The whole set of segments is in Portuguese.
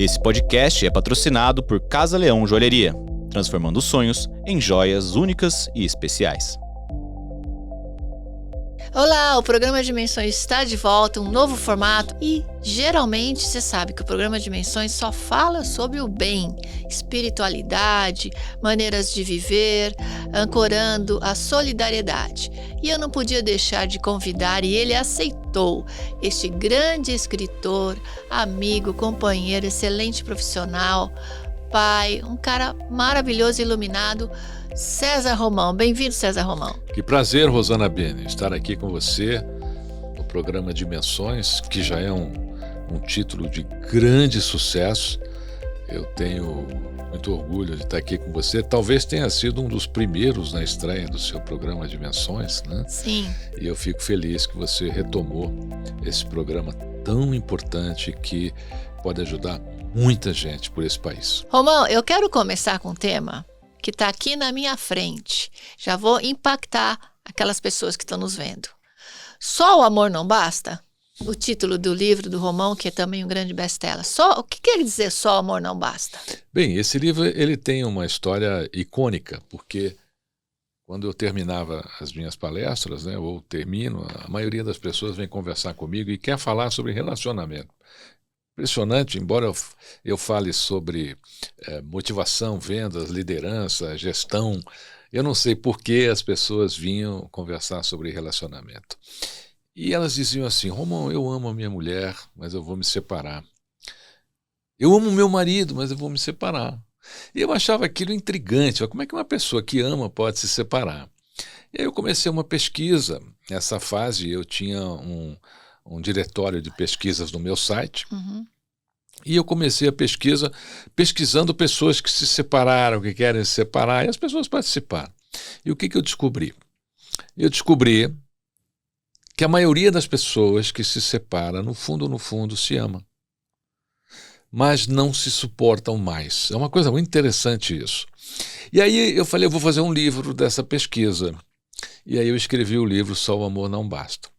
Esse podcast é patrocinado por Casa Leão Joalheria, transformando sonhos em joias únicas e especiais. Olá, o programa Dimensões está de volta, um novo formato e geralmente você sabe que o programa Dimensões só fala sobre o bem, espiritualidade, maneiras de viver, ancorando a solidariedade. E eu não podia deixar de convidar, e ele aceitou, este grande escritor, amigo, companheiro, excelente profissional, pai, um cara maravilhoso e iluminado, César Romão. Bem-vindo, César Romão. Que prazer, Rosana Bene, estar aqui com você no programa Dimensões, que já é um título de grande sucesso. Eu tenho muito orgulho de estar aqui com você. Talvez tenha sido um dos primeiros na estreia do seu programa Dimensões, né? Sim. E eu fico feliz que você retomou esse programa tão importante que pode ajudar muita gente por esse país. Romão, eu quero começar com um tema que está aqui na minha frente. Já vou impactar aquelas pessoas que estão nos vendo. Só o amor não basta? O título do livro do Romão, que é também um grande best-seller. O que quer dizer só o amor não basta? Bem, esse livro ele tem uma história icônica, porque quando eu terminava as minhas palestras, né, ou termino, a maioria das pessoas vem conversar comigo e quer falar sobre relacionamento. Impressionante, embora eu fale sobre motivação, vendas, liderança, gestão, eu não sei por que as pessoas vinham conversar sobre relacionamento. E elas diziam assim: Romão, eu amo a minha mulher, mas eu vou me separar. Eu amo meu marido, mas eu vou me separar. E eu achava aquilo intrigante. Como é que uma pessoa que ama pode se separar? E aí eu comecei uma pesquisa. Nessa fase eu tinha um diretório de pesquisas no meu site. Uhum. E eu comecei a pesquisando pessoas que se separaram, que querem se separar, e as pessoas participaram. E o que eu descobri? Eu descobri que a maioria das pessoas que se separa, no fundo, se ama. Mas não se suportam mais. É uma coisa muito interessante isso. E aí eu falei, eu vou fazer um livro dessa pesquisa. E aí eu escrevi o livro Só o Amor Não Basta.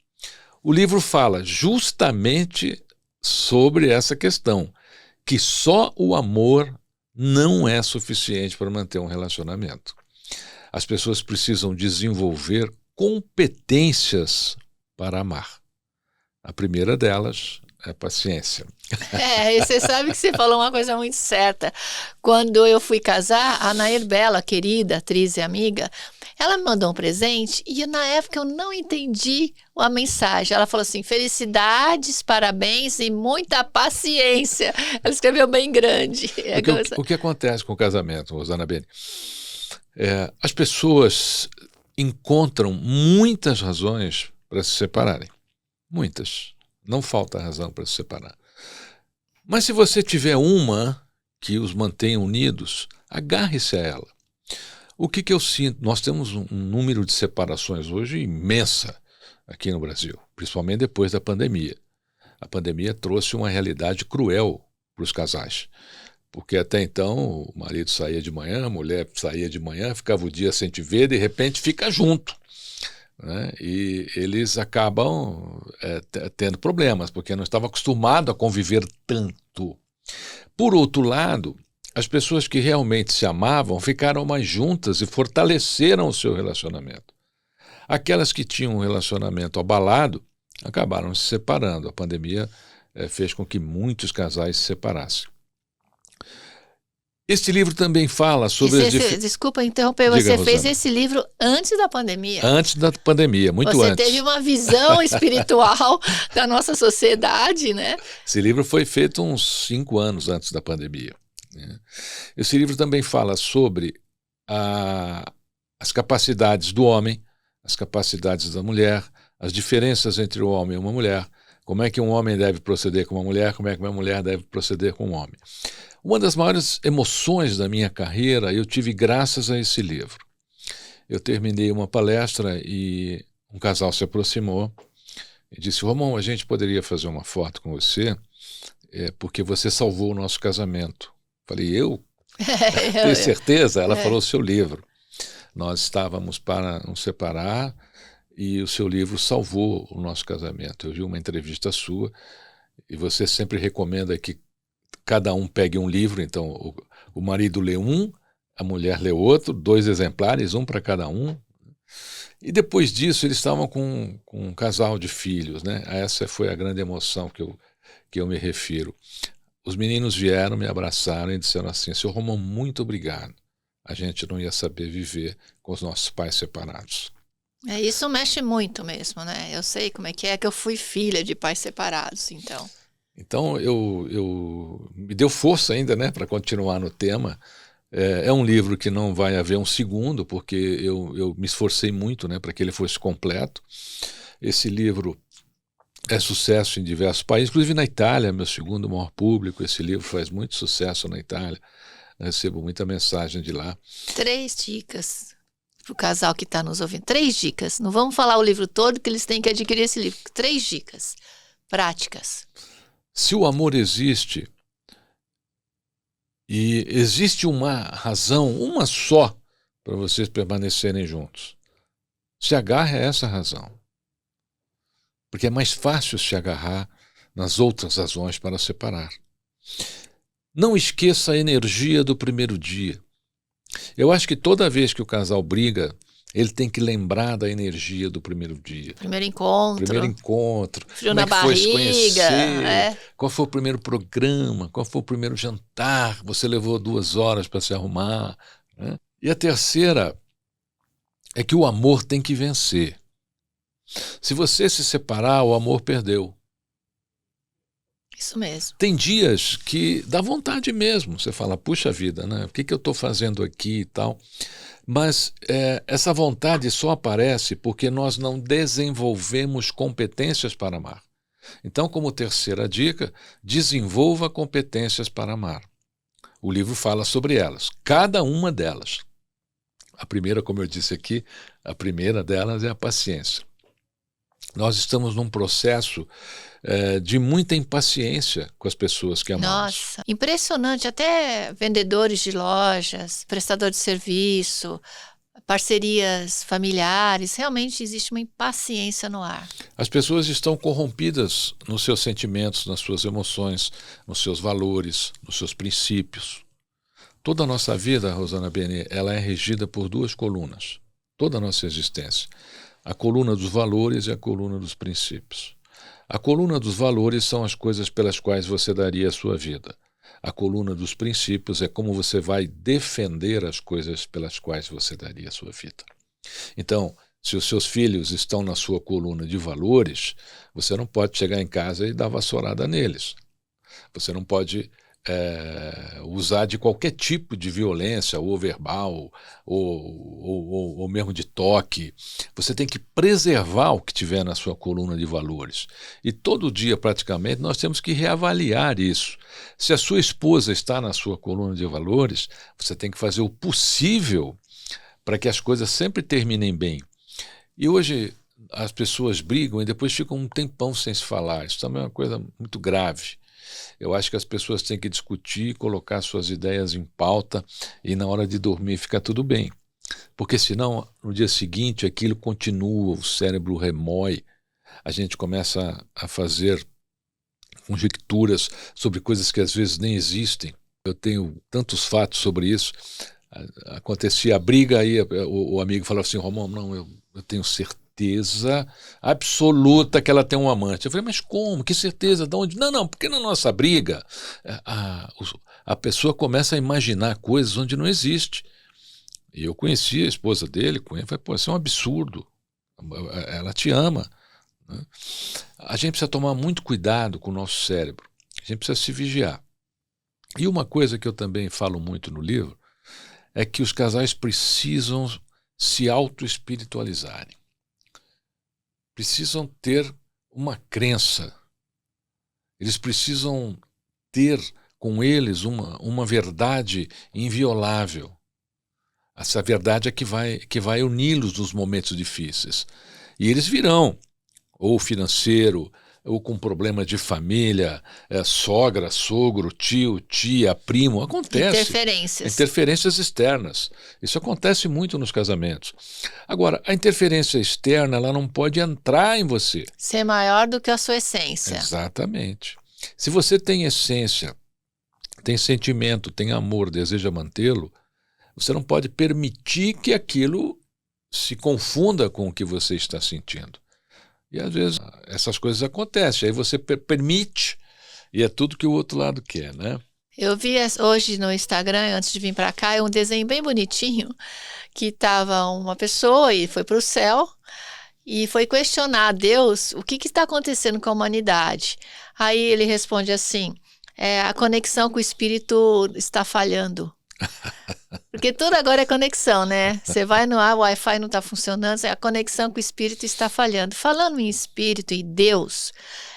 O livro fala justamente sobre essa questão, que só o amor não é suficiente para manter um relacionamento. As pessoas precisam desenvolver competências para amar. A primeira delas é paciência. E você sabe que você falou uma coisa muito certa. Quando eu fui casar, a Nair Bela, querida atriz e amiga, ela me mandou um presente e na época eu não entendi a mensagem. Ela falou assim: felicidades, parabéns e muita paciência. Ela escreveu bem grande. O que acontece com o casamento, Rosana Bene? As pessoas encontram muitas razões para se separarem. Muitas. Não falta razão para se separar. Mas se você tiver uma que os mantenha unidos, agarre-se a ela. O que eu sinto? Nós temos um número de separações hoje imensa aqui no Brasil, principalmente depois da pandemia. A pandemia trouxe uma realidade cruel para os casais, porque até então o marido saía de manhã, a mulher saía de manhã, ficava o dia sem te ver, de repente fica junto, né? E eles acabam tendo problemas, porque não estavam acostumados a conviver tanto. Por outro lado, as pessoas que realmente se amavam ficaram mais juntas e fortaleceram o seu relacionamento. Aquelas que tinham um relacionamento abalado acabaram se separando. A pandemia fez com que muitos casais se separassem. Este livro também fala sobre... Desculpa interromper, você fez esse livro antes da pandemia. Antes da pandemia, muito antes. Você teve uma visão espiritual da nossa sociedade, né? Esse livro foi feito uns 5 anos antes da pandemia. Esse livro também fala sobre as capacidades do homem, as capacidades da mulher, as diferenças entre o homem e uma mulher, como é que um homem deve proceder com uma mulher, como é que uma mulher deve proceder com um homem. Uma das maiores emoções da minha carreira eu tive graças a esse livro. Eu terminei uma palestra e um casal se aproximou e disse: Romão, a gente poderia fazer uma foto com você porque você salvou o nosso casamento. Falei, eu? Tenho certeza? Ela falou o seu livro. Nós estávamos para nos separar e o seu livro salvou o nosso casamento. Eu vi uma entrevista sua e você sempre recomenda que cada um pegue um livro, então o marido lê um, a mulher lê outro, 2 exemplares, um para cada um. E depois disso eles estavam com um casal de filhos, né? Essa foi a grande emoção que eu me refiro. Os meninos vieram, me abraçaram e disseram assim: Seu Romão, muito obrigado. A gente não ia saber viver com os nossos pais separados. Isso mexe muito mesmo, né? Eu sei como é que eu fui filha de pais separados, então. Então eu me deu força ainda, né, para continuar no tema. É um livro que não vai haver um segundo, porque eu me esforcei muito, né, para que ele fosse completo. Esse livro é sucesso em diversos países, inclusive na Itália, meu segundo maior público. Esse livro faz muito sucesso na Itália. Eu recebo muita mensagem de lá. 3 dicas para o casal que está nos ouvindo. 3 dicas. Não vamos falar o livro todo, que eles têm que adquirir esse livro. 3 dicas práticas. Se o amor existe, e existe uma razão, uma só, para vocês permanecerem juntos, se agarre a essa razão. Porque é mais fácil se agarrar nas outras razões para separar. Não esqueça a energia do primeiro dia. Eu acho que toda vez que o casal briga, ele tem que lembrar da energia do primeiro dia. Primeiro encontro. Frio na barriga. Foi se conhecer, qual foi o primeiro programa, qual foi o primeiro jantar, você levou 2 horas para se arrumar. Né? E a terceira é que o amor tem que vencer. Se você se separar, o amor perdeu. Isso mesmo. Tem dias que dá vontade mesmo. Você fala, puxa vida, né? O que eu estou fazendo aqui e tal? Mas essa vontade só aparece porque nós não desenvolvemos competências para amar. Então, como terceira dica, desenvolva competências para amar. O livro fala sobre elas, cada uma delas. A primeira, como eu disse aqui, a primeira delas é a paciência. Nós estamos num processo de muita impaciência com as pessoas que amamos. Nossa, impressionante. Até vendedores de lojas, prestador de serviço, parcerias familiares, realmente existe uma impaciência no ar. As pessoas estão corrompidas nos seus sentimentos, nas suas emoções, nos seus valores, nos seus princípios. Toda a nossa vida, Rosana Beni, ela é regida por 2 colunas. Toda a nossa existência. A coluna dos valores e a coluna dos princípios. A coluna dos valores são as coisas pelas quais você daria a sua vida. A coluna dos princípios é como você vai defender as coisas pelas quais você daria a sua vida. Então, se os seus filhos estão na sua coluna de valores, você não pode chegar em casa e dar vassourada neles. Você não pode usar de qualquer tipo de violência, ou verbal, ou mesmo de toque. Você tem que preservar o que tiver na sua coluna de valores. E todo dia, praticamente, nós temos que reavaliar isso. Se a sua esposa está na sua coluna de valores, você tem que fazer o possível para que as coisas sempre terminem bem. E hoje as pessoas brigam e depois ficam um tempão sem se falar. Isso também é uma coisa muito grave. Eu acho que as pessoas têm que discutir, colocar suas ideias em pauta e na hora de dormir ficar tudo bem. Porque senão, no dia seguinte, aquilo continua, o cérebro remói, a gente começa a fazer conjecturas sobre coisas que às vezes nem existem. Eu tenho tantos fatos sobre isso. Acontecia a briga, aí o amigo falava assim, Romão, não, eu tenho certeza absoluta que ela tem um amante. Eu falei, mas como? Que certeza? De onde? Não, porque na nossa briga a pessoa começa a imaginar coisas onde não existe. E eu conheci a esposa dele, falei, pô, isso é um absurdo. Ela te ama. Né? A gente precisa tomar muito cuidado com o nosso cérebro. A gente precisa se vigiar. E uma coisa que eu também falo muito no livro é que os casais precisam se auto-espiritualizarem. Precisam ter uma crença. Eles precisam ter com eles uma verdade inviolável. Essa verdade é que vai uni-los nos momentos difíceis. E eles virão, ou financeiro, ou com problema de família, sogra, sogro, tio, tia, primo, acontece. Interferências externas. Isso acontece muito nos casamentos. Agora, a interferência externa, ela não pode entrar em você. Ser maior do que a sua essência. Exatamente. Se você tem essência tem sentimento, tem amor, deseja mantê-lo, você não pode permitir que aquilo se confunda com o que você está sentindo. E às vezes essas coisas acontecem, aí você permite, e é tudo que o outro lado quer, né? Eu vi hoje no Instagram, antes de vir para cá, um desenho bem bonitinho, que estava uma pessoa e foi para o céu e foi questionar a Deus o que está acontecendo com a humanidade. Aí ele responde assim, a conexão com o Espírito está falhando. Porque tudo agora é conexão, né? Você vai no ar, o Wi-Fi não está funcionando, a conexão com o Espírito está falhando. Falando em Espírito e Deus,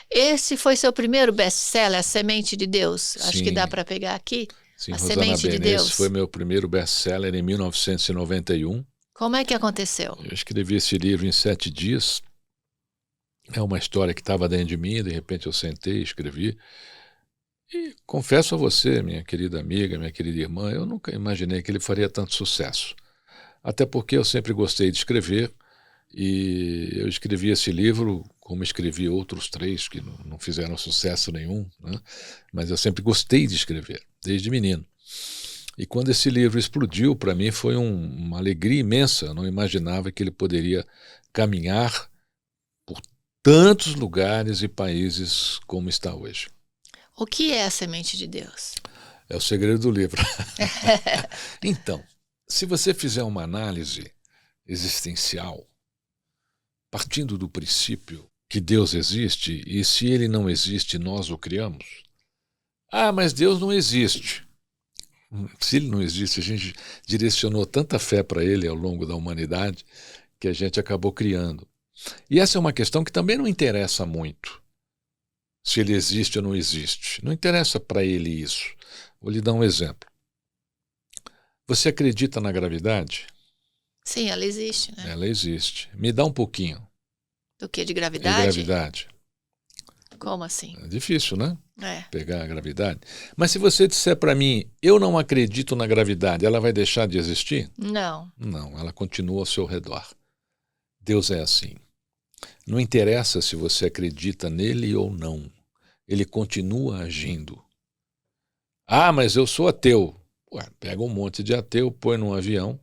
esse foi seu primeiro best-seller, A Semente de Deus? Acho que dá para pegar aqui. Sim, A Rosana Semente de Bene, Deus. esse foi meu primeiro best-seller em 1991. Como é que aconteceu? Eu escrevi esse livro em 7 dias. É uma história que estava dentro de mim, de repente eu sentei e escrevi. E confesso a você, minha querida amiga, minha querida irmã, eu nunca imaginei que ele faria tanto sucesso. Até porque eu sempre gostei de escrever e eu escrevi esse livro como escrevi outros 3 que não fizeram sucesso nenhum, né? Mas eu sempre gostei de escrever, desde menino. E quando esse livro explodiu, para mim foi uma alegria imensa. Eu não imaginava que ele poderia caminhar por tantos lugares e países como está hoje. O que é a Semente de Deus? É o segredo do livro. Então, se você fizer uma análise existencial, partindo do princípio que Deus existe, e se ele não existe, nós o criamos. Ah, mas Deus não existe. Se ele não existe, a gente direcionou tanta fé para ele ao longo da humanidade que a gente acabou criando. E essa é uma questão que também não interessa muito. Se ele existe ou não existe. Não interessa para ele isso. Vou lhe dar um exemplo. Você acredita na gravidade? Sim, ela existe, né? Ela existe. Me dá um pouquinho. Do que? De gravidade? De gravidade. Como assim? É difícil, né? É. Pegar a gravidade. Mas se você disser para mim, eu não acredito na gravidade, ela vai deixar de existir? Não. Não, ela continua ao seu redor. Deus é assim. Não interessa se você acredita nele ou não. Ele continua agindo. Ah, mas eu sou ateu. Ué, pega um monte de ateu, põe num avião.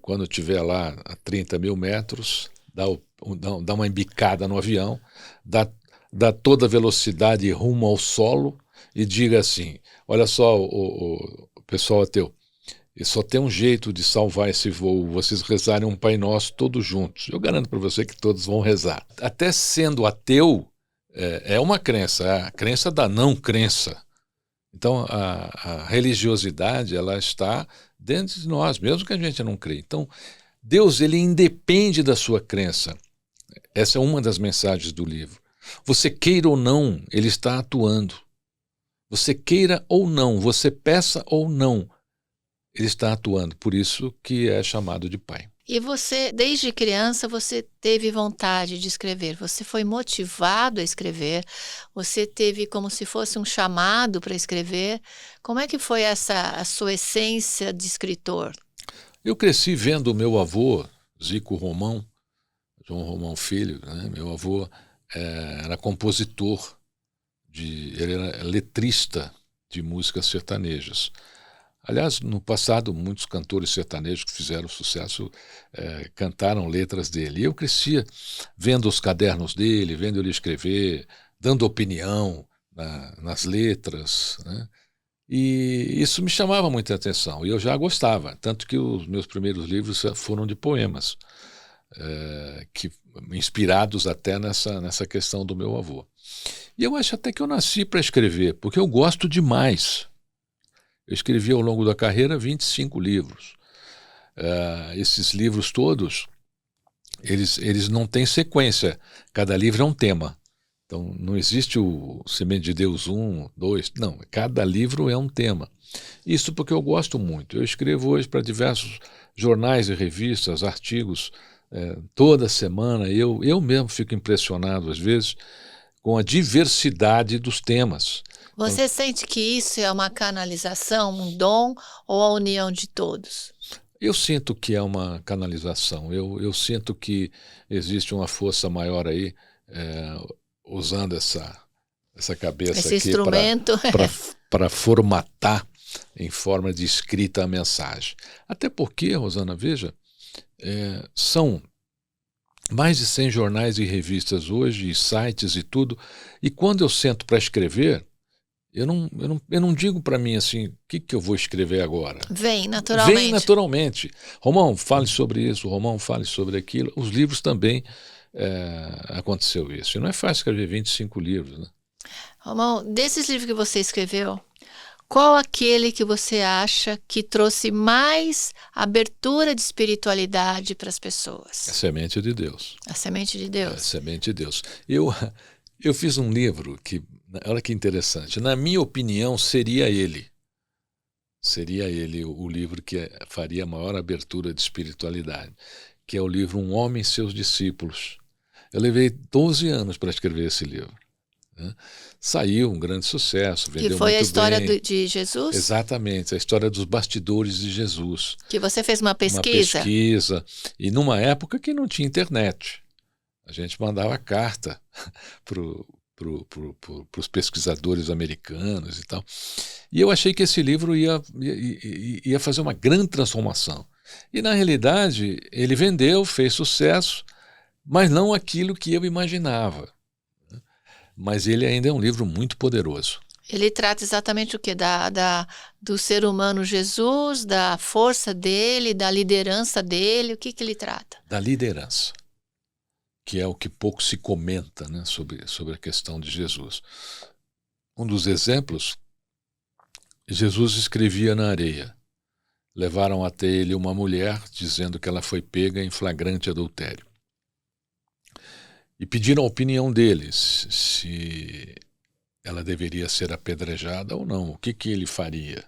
Quando estiver lá a 30 mil metros, dá uma embicada no avião, dá toda a velocidade rumo ao solo e diga assim, olha só, o pessoal ateu, e só tem um jeito de salvar esse voo, vocês rezarem um Pai Nosso todos juntos. Eu garanto para você que todos vão rezar. Até sendo ateu, é uma crença, a crença da não crença. Então, a religiosidade, ela está dentro de nós, mesmo que a gente não crê. Então, Deus, ele independe da sua crença. Essa é uma das mensagens do livro. Você queira ou não, ele está atuando. Você queira ou não, você peça ou não, ele está atuando. Por isso que é chamado de Pai. E você, desde criança, você teve vontade de escrever, você foi motivado a escrever, você teve como se fosse um chamado para escrever. Como é que foi a sua essência de escritor? Eu cresci vendo o meu avô, Zico Romão, João Romão Filho, né? Meu avô era compositor, ele era letrista de músicas sertanejas. Aliás, no passado, muitos cantores sertanejos que fizeram sucesso cantaram letras dele. E eu crescia vendo os cadernos dele, vendo ele escrever, dando opinião nas letras, né? E isso me chamava muita atenção, e eu já gostava, tanto que os meus primeiros livros foram de poemas, inspirados até nessa questão do meu avô. E eu acho até que eu nasci para escrever, porque eu gosto demais. Eu escrevi ao longo da carreira 25 livros. Esses livros todos, eles não têm sequência, cada livro é um tema. Então, não existe o Semente de Deus 1, 2, não, cada livro é um tema. Isso porque eu gosto muito. Eu escrevo hoje para diversos jornais e revistas, artigos, toda semana. Eu mesmo fico impressionado, às vezes, com a diversidade dos temas. Você sente que isso é uma canalização, um dom ou a união de todos? Eu sinto que é uma canalização. Eu sinto que existe uma força maior aí, usando essa cabeça Esse aqui instrumento. para formatar em forma de escrita a mensagem. Até porque, Rosana, veja, são mais de 100 jornais e revistas hoje, e sites e tudo, e quando eu sento para escrever, eu não digo para mim assim, o que eu vou escrever agora? Vem naturalmente. Vem naturalmente. Romão, fale sobre isso, Romão, fale sobre aquilo. Os livros também aconteceu isso. E não é fácil escrever 25 livros, né? Romão, desses livros que você escreveu, qual aquele que você acha que trouxe mais abertura de espiritualidade para as pessoas? A Semente de Deus. A Semente de A Deus. Semente de Deus. Eu fiz um livro que, olha que interessante, na minha opinião, seria ele. Seria ele o livro que faria a maior abertura de espiritualidade, que é o livro Um Homem e Seus Discípulos. Eu levei 12 anos para escrever esse livro. Saiu um grande sucesso, vendeu muito bem. Que foi a história de Jesus? Exatamente, a história dos bastidores de Jesus. Que você fez uma pesquisa? Uma pesquisa, e numa época que não tinha internet. A gente mandava carta para os pesquisadores americanos e tal. E eu achei que esse livro ia fazer uma grande transformação. E, na realidade, ele vendeu, fez sucesso, mas não aquilo que eu imaginava. Mas ele ainda é um livro muito poderoso. Ele trata exatamente o quê? Do ser humano Jesus, da força dele, da liderança dele. O que ele trata? Da liderança, que é o que pouco se comenta, né, sobre a questão de Jesus. Um dos exemplos, Jesus escrevia na areia. Levaram até ele uma mulher dizendo que ela foi pega em flagrante adultério. E pediram a opinião deles, se ela deveria ser apedrejada ou não, o que ele faria.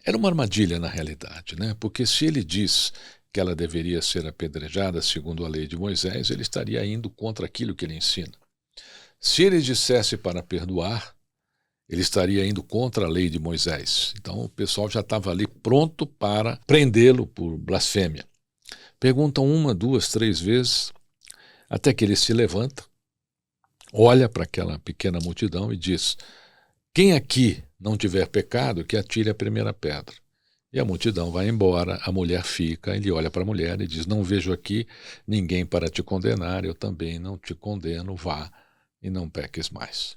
Era uma armadilha na realidade, né? Porque se ele diz que ela deveria ser apedrejada segundo a lei de Moisés, ele estaria indo contra aquilo que ele ensina. Se ele dissesse para perdoar, ele estaria indo contra a lei de Moisés. Então o pessoal já estava ali pronto para prendê-lo por blasfêmia. Perguntam 1, 2, 3 vezes, até que ele se levanta, olha para aquela pequena multidão e diz: quem aqui não tiver pecado, que atire a primeira pedra. E a multidão vai embora, a mulher fica, ele olha para a mulher e diz: não vejo aqui ninguém para te condenar, eu também não te condeno, vá e não peques mais.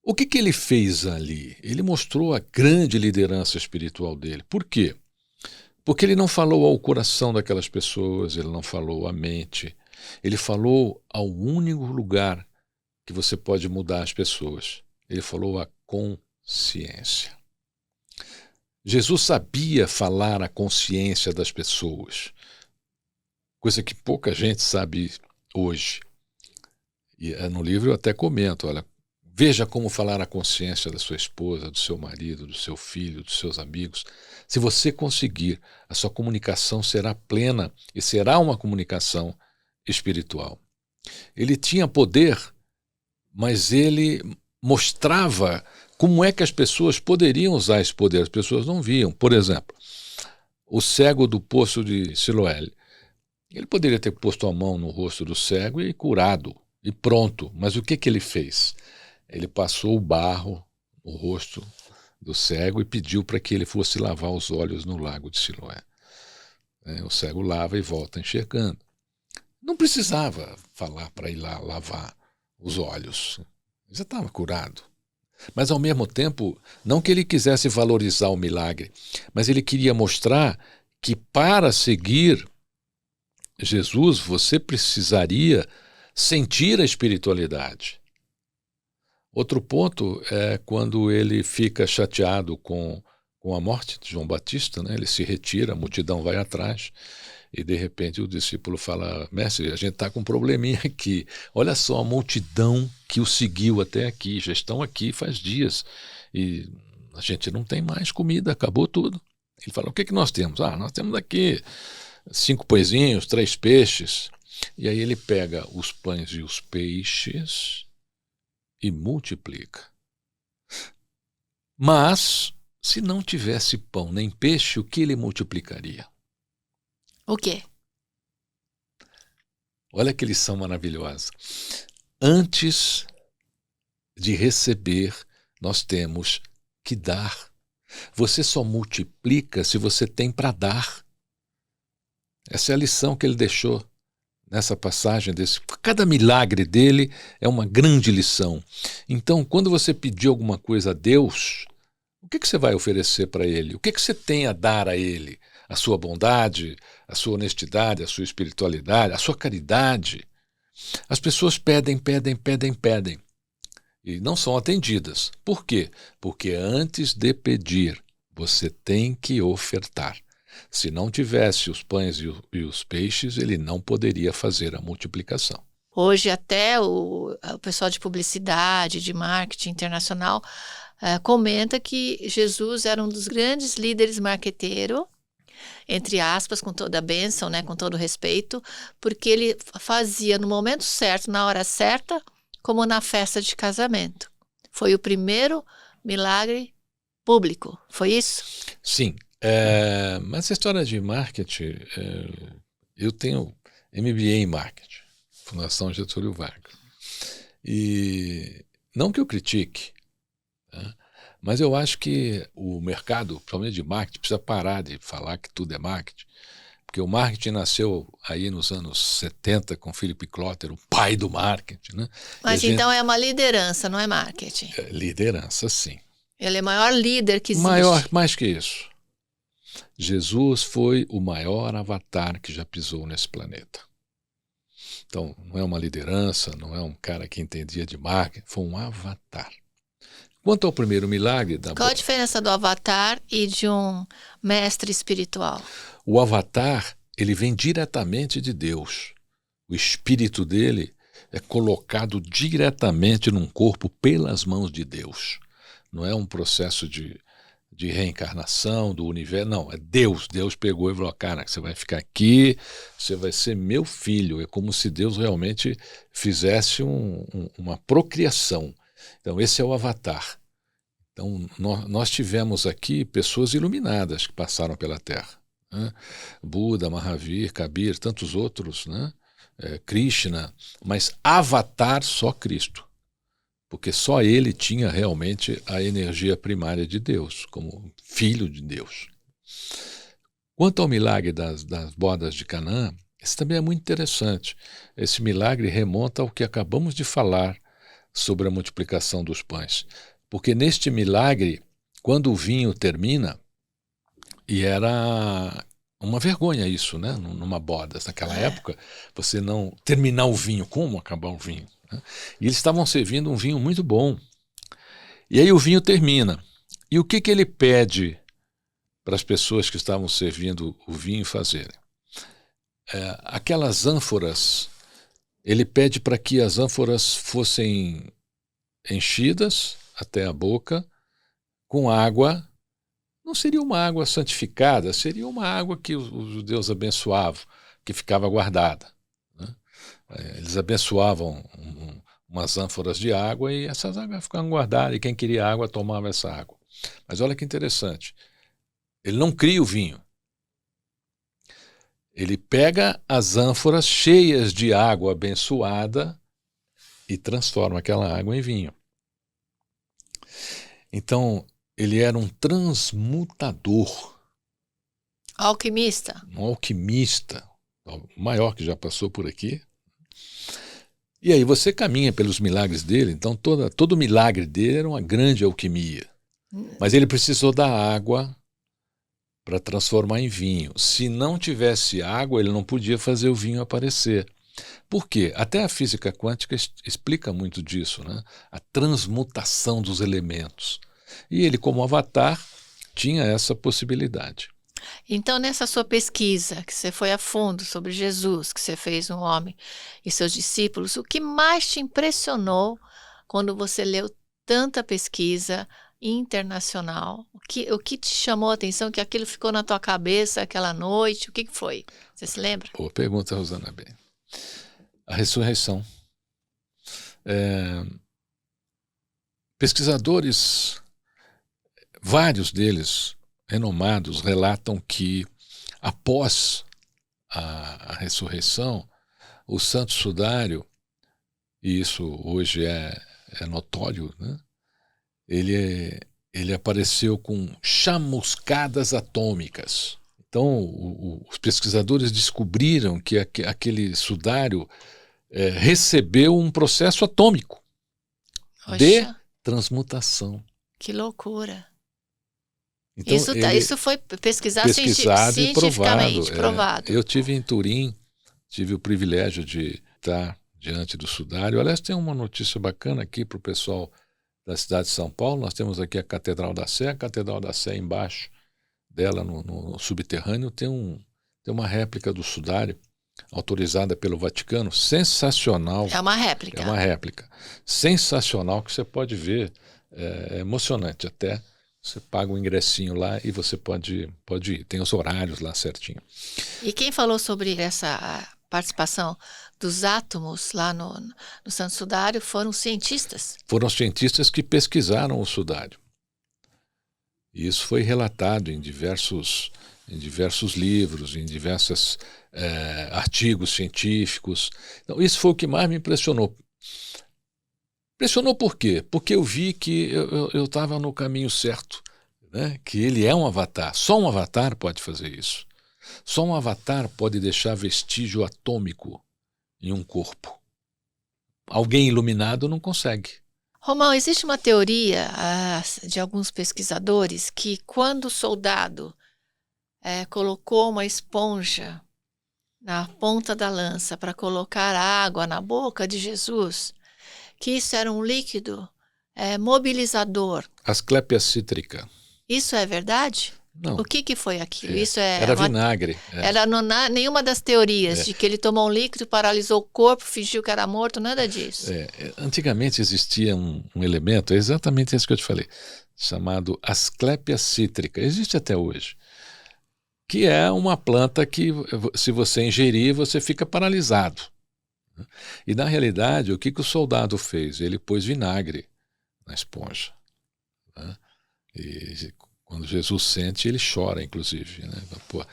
O que ele fez ali? Ele mostrou a grande liderança espiritual dele. Por quê? Porque ele não falou ao coração daquelas pessoas, ele não falou à mente, ele falou ao único lugar que você pode mudar as pessoas. Ele falou à consciência. Jesus sabia falar à consciência das pessoas, coisa que pouca gente sabe hoje. E no livro eu até comento, olha, veja como falar à consciência da sua esposa, do seu marido, do seu filho, dos seus amigos. Se você conseguir, a sua comunicação será plena e será uma comunicação espiritual. Ele tinha poder, mas ele mostrava como é que as pessoas poderiam usar esse poder. As pessoas não viam. Por exemplo, o cego do poço de Siloé. Ele poderia ter posto a mão no rosto do cego e curado, e pronto. Mas o que ele fez? Ele passou o barro no rosto do cego e pediu para que ele fosse lavar os olhos no lago de Siloé. O cego lava e volta enxergando. Não precisava falar para ir lá lavar os olhos. Ele já estava curado. Mas, ao mesmo tempo, não que ele quisesse valorizar o milagre, mas ele queria mostrar que, para seguir Jesus, você precisaria sentir a espiritualidade. Outro ponto é quando ele fica chateado com a morte de João Batista, né? Ele se retira, a multidão vai atrás. E, de repente, o discípulo fala: mestre, a gente está com um probleminha aqui. Olha só a multidão que o seguiu até aqui. Já estão aqui faz dias. E a gente não tem mais comida, acabou tudo. Ele fala: o que nós temos? Nós temos aqui 5 pãezinhos, 3 peixes. E aí ele pega os pães e os peixes e multiplica. Mas, se não tivesse pão nem peixe, o que ele multiplicaria? O quê? Olha que lição maravilhosa. Antes de receber, nós temos que dar. Você só multiplica se você tem para dar. Essa é a lição que ele deixou nessa passagem. Cada milagre dele é uma grande lição. Então, quando você pedir alguma coisa a Deus, o que você vai oferecer para ele? O que você tem a dar a ele? A sua bondade, a sua honestidade, a sua espiritualidade, a sua caridade. As pessoas pedem e não são atendidas. Por quê? Porque antes de pedir, você tem que ofertar. Se não tivesse os pães e os peixes, ele não poderia fazer a multiplicação. Hoje até o pessoal de publicidade, de marketing internacional, comenta que Jesus era um dos grandes líderes marqueteiros, entre aspas, com toda a bênção, né, com todo o respeito, porque ele fazia no momento certo, na hora certa, como na festa de casamento. Foi o primeiro milagre público, foi isso? Sim, mas essa história de marketing, eu tenho MBA em marketing, Fundação Getúlio Vargas, e não que eu critique, tá? Mas eu acho que o mercado, principalmente de marketing, precisa parar de falar que tudo é marketing, porque o marketing nasceu aí nos anos 70 com Philip Kotler, o pai do marketing, né? Mas então é uma liderança, não é marketing? Liderança, sim. Ele é o maior líder que existe. Mais que isso. Jesus foi o maior avatar que já pisou nesse planeta. Então, não é uma liderança, não é um cara que entendia de marketing, foi um avatar. Quanto ao primeiro milagre... Qual a diferença do avatar e de um mestre espiritual? O avatar, ele vem diretamente de Deus. O espírito dele é colocado diretamente num corpo pelas mãos de Deus. Não é um processo de reencarnação do universo, não, é Deus. Deus pegou e falou, cara, você vai ficar aqui, você vai ser meu filho. É como se Deus realmente fizesse uma procriação. Então, esse é o avatar. Então, nós tivemos aqui pessoas iluminadas que passaram pela Terra, né? Buda, Mahavir, Kabir, tantos outros, né? Krishna, mas avatar só Cristo. Porque só ele tinha realmente a energia primária de Deus, como filho de Deus. Quanto ao milagre das bodas de Canaã, esse também é muito interessante. Esse milagre remonta ao que acabamos de falar sobre a multiplicação dos pães. Porque neste milagre, quando o vinho termina, e era uma vergonha isso, né? Numa boda, naquela época, você não terminar o vinho, como acabar o vinho? E eles estavam servindo um vinho muito bom. E aí o vinho termina. E o que ele pede para as pessoas que estavam servindo o vinho fazerem? Aquelas ânforas, ele pede para que as ânforas fossem enchidas até a boca com água. Não seria uma água santificada, seria uma água que os judeus abençoavam, que ficava guardada. Eles abençoavam umas ânforas de água e essas águas ficavam guardadas, e quem queria água tomava essa água. Mas olha que interessante, ele não cria o vinho. Ele pega as ânforas cheias de água abençoada e transforma aquela água em vinho. Então, ele era um transmutador. Alquimista. Um alquimista, o maior que já passou por aqui. E aí você caminha pelos milagres dele, então todo milagre dele era uma grande alquimia. Mas ele precisou da água para transformar em vinho. Se não tivesse água, ele não podia fazer o vinho aparecer. Por quê? Até a física quântica explica muito disso, né? A transmutação dos elementos. E ele, como avatar, tinha essa possibilidade. Então, nessa sua pesquisa, que você foi a fundo sobre Jesus, que você fez um homem e seus discípulos, o que mais te impressionou quando você leu tanta pesquisa internacional? O que te chamou a atenção, que aquilo ficou na tua cabeça aquela noite? O que foi? Você se lembra? Boa pergunta, Rosana B. A ressurreição. Pesquisadores, vários deles renomados, relatam que após a ressurreição, o Santo Sudário, e isso hoje é é notório, né? Ele apareceu com chamuscadas atômicas. Então, os pesquisadores descobriram que aquele sudário recebeu um processo atômico de Oxa, transmutação. que loucura. Então, Isso foi pesquisado e cientificamente, provado. Eu tive em Turim, tive o privilégio de estar diante do sudário. Aliás, tem uma notícia bacana aqui para o pessoal da cidade de São Paulo. Nós temos aqui a Catedral da Sé. A Catedral da Sé, embaixo dela, no subterrâneo, tem uma réplica do sudário autorizada pelo Vaticano. Sensacional. É uma réplica. É uma réplica. Sensacional, que você pode ver. É emocionante até. Você paga um ingressinho lá e você pode ir. Tem os horários lá certinho. E quem falou sobre essa participação dos átomos lá no Santo Sudário foram cientistas. Foram cientistas que pesquisaram o sudário. E isso foi relatado em diversos livros, em diversos artigos científicos. Então, isso foi o que mais me impressionou. Impressionou por quê? Porque eu vi que eu estava no caminho certo, né? Que ele é um avatar. Só um avatar pode fazer isso. Só um avatar pode deixar vestígio atômico em um corpo. Alguém iluminado não consegue. Romão, existe uma teoria de alguns pesquisadores que quando o soldado colocou uma esponja na ponta da lança para colocar água na boca de Jesus, que isso era um líquido mobilizador. Asclepia cítrica. Isso é verdade? Não. O que foi aquilo? Era vinagre. Era nenhuma das teorias de que ele tomou um líquido, paralisou o corpo, fingiu que era morto, nada disso. Antigamente existia um elemento, é exatamente isso que eu te falei, chamado Asclepia cítrica. Existe até hoje. Que é uma planta que, se você ingerir, você fica paralisado. E, na realidade, o que o soldado fez? Ele pôs vinagre na esponja. Né? E quando Jesus sente, ele chora, inclusive. Né? Pô,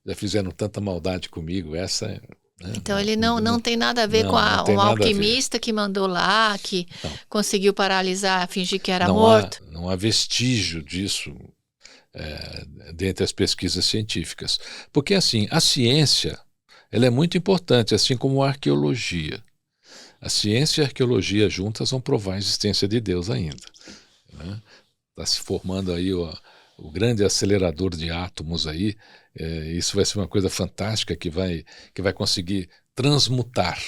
já fizeram tanta maldade comigo, essa... Né? Então ele não tem nada a ver com um alquimista que mandou lá, que conseguiu paralisar, fingir que era morto. Não há vestígio disso dentre as pesquisas científicas. Porque, assim, a ciência... ela é muito importante, assim como a arqueologia. A ciência e a arqueologia juntas vão provar a existência de Deus ainda. Está se formando aí o grande acelerador de átomos aí. Isso vai ser uma coisa fantástica que vai conseguir transmutar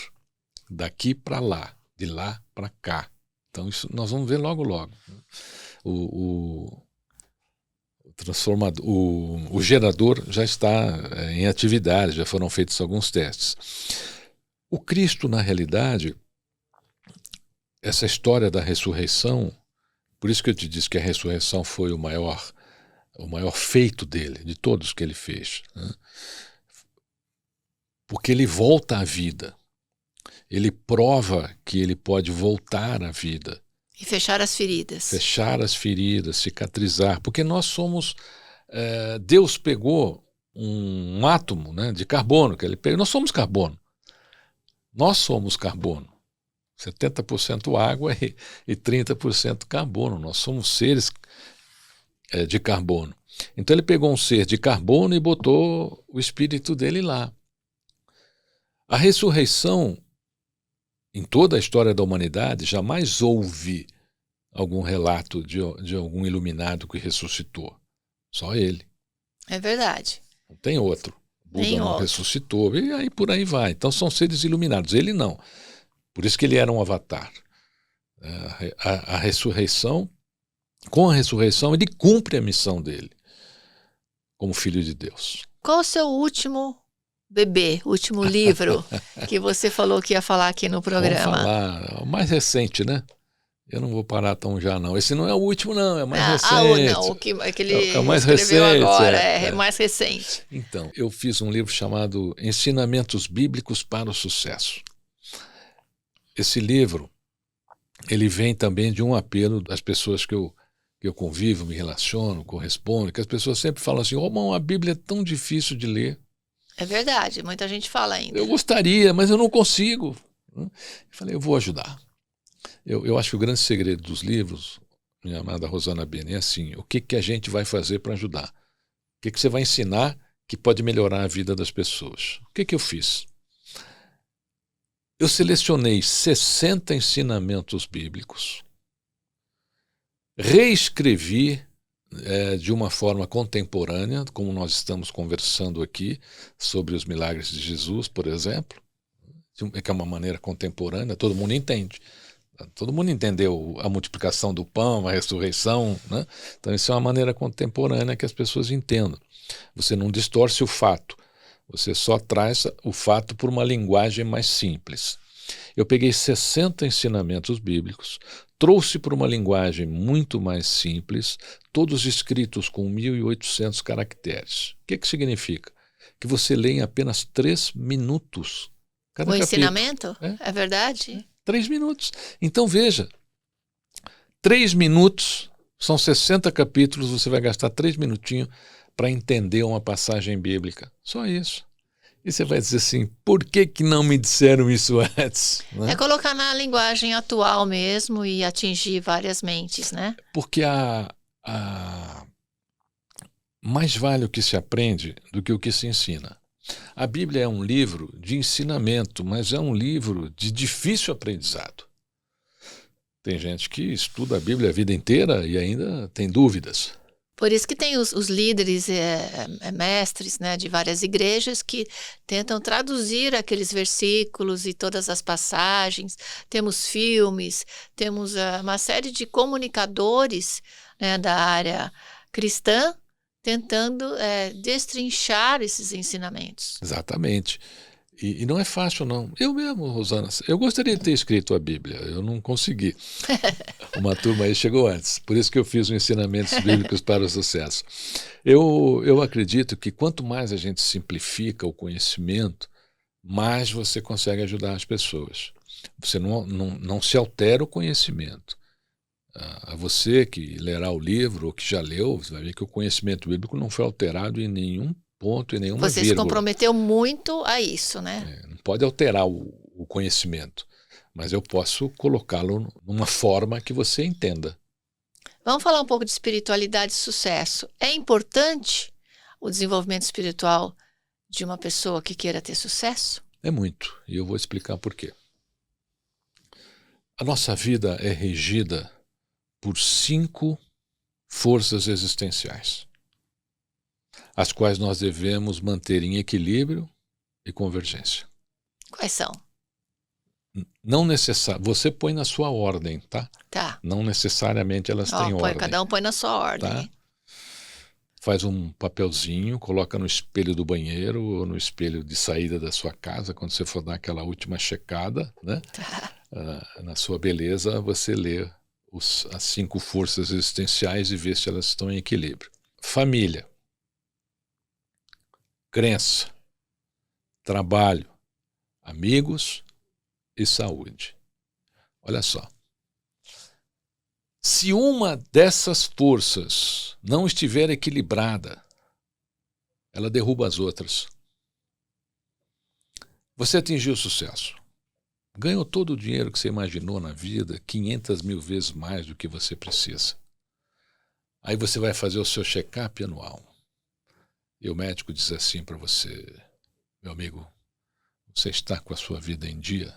daqui para lá, de lá para cá. Então isso nós vamos ver logo, logo. O gerador já está em atividade, já foram feitos alguns testes. O Cristo, na realidade, essa história da ressurreição, por isso que eu te disse que a ressurreição foi o maior feito dele, de todos que ele fez. Né? Porque ele volta à vida. Ele prova que ele pode voltar à vida. E fechar as feridas. Fechar as feridas, cicatrizar. Porque nós somos... Deus pegou um átomo, né, de carbono, que ele pegou. Nós somos carbono. Nós somos carbono. 70% água e 30% carbono. Nós somos seres de carbono. Então ele pegou um ser de carbono e botou o espírito dele lá. A ressurreição, em toda a história da humanidade, jamais houve algum relato de algum iluminado que ressuscitou. Só ele. É verdade. Não tem outro. Buda não ressuscitou. E aí por aí vai. Então são seres iluminados. Ele não. Por isso que ele era um avatar. A ressurreição, com a ressurreição, ele cumpre a missão dele como filho de Deus. Qual o seu último bebê, último livro que você falou que ia falar aqui no programa? Vamos falar. O mais recente, né? Eu não vou parar tão já, não. Esse não é o último, não. É mais recente. Não. O que ele é o mais escreveu recente, agora é mais recente. Então, eu fiz um livro chamado Ensinamentos Bíblicos para o Sucesso. Esse livro, ele vem também de um apelo das pessoas que eu convivo, me relaciono, correspondo, que as pessoas sempre falam assim, Romão, a Bíblia é tão difícil de ler. É verdade, muita gente fala ainda. Eu gostaria, mas eu não consigo. Eu falei, eu vou ajudar. Eu acho que o grande segredo dos livros, minha amada Rosana Beni, é assim: o que a gente vai fazer para ajudar? O que você vai ensinar que pode melhorar a vida das pessoas? O que eu fiz? Eu selecionei 60 ensinamentos bíblicos, reescrevi de uma forma contemporânea, como nós estamos conversando aqui, sobre os milagres de Jesus, por exemplo, que é uma maneira contemporânea, todo mundo entende. Todo mundo entendeu a multiplicação do pão, a ressurreição, né? Então isso é uma maneira contemporânea que as pessoas entendam. Você não distorce o fato, você só traz o fato por uma linguagem mais simples. Eu peguei 60 ensinamentos bíblicos, trouxe por uma linguagem muito mais simples, todos escritos com 1.800 caracteres. O que significa? Que você lê em apenas 3 minutos cada O capítulo. ensinamento? É verdade? 3 minutos. Então veja, 3 minutos, são 60 capítulos, você vai gastar 3 minutinhos para entender uma passagem bíblica. Só isso. E você vai dizer assim, por que não me disseram isso antes? Né? É colocar na linguagem atual mesmo e atingir várias mentes, né? Porque mais vale o que se aprende do que o que se ensina. A Bíblia é um livro de ensinamento, mas é um livro de difícil aprendizado. Tem gente que estuda a Bíblia a vida inteira e ainda tem dúvidas. Por isso que tem os líderes, mestres, né, de várias igrejas que tentam traduzir aqueles versículos e todas as passagens. Temos filmes, temos uma série de comunicadores, né, da área cristã tentando destrinchar esses ensinamentos. Exatamente. E não é fácil, não. Eu mesmo, Rosana, eu gostaria de ter escrito a Bíblia, eu não consegui. Uma turma aí chegou antes, por isso que eu fiz os ensinamentos bíblicos para o sucesso. Eu acredito que quanto mais a gente simplifica o conhecimento, mais você consegue ajudar as pessoas. Você não se altera o conhecimento. A você que lerá o livro ou que já leu, você vai ver que o conhecimento bíblico não foi alterado em nenhum ponto, em nenhuma Você vírgula. se comprometeu muito a isso, né? Não pode alterar o conhecimento, mas eu posso colocá-lo numa forma que você entenda. Vamos falar um pouco de espiritualidade e sucesso. É importante o desenvolvimento espiritual de uma pessoa que queira ter sucesso? É muito, e eu vou explicar por quê. A nossa vida é regida por 5 forças existenciais, as quais nós devemos manter em equilíbrio e convergência. Quais são? Não necessariamente. Você põe na sua ordem, tá? Tá. Não necessariamente elas têm ordem. Cada um põe na sua ordem. Tá? Faz um papelzinho, coloca no espelho do banheiro ou no espelho de saída da sua casa, quando você for dar aquela última checada, né? Tá. Na sua beleza, você lê as 5 forças existenciais e vê se elas estão em equilíbrio. Família, crença, trabalho, amigos e saúde. Olha só. Se uma dessas forças não estiver equilibrada, ela derruba as outras. Você atingiu o sucesso. Ganhou todo o dinheiro que você imaginou na vida, 500 mil vezes mais do que você precisa. Aí você vai fazer o seu check-up anual. E o médico diz assim para você, meu amigo, você está com a sua vida em dia?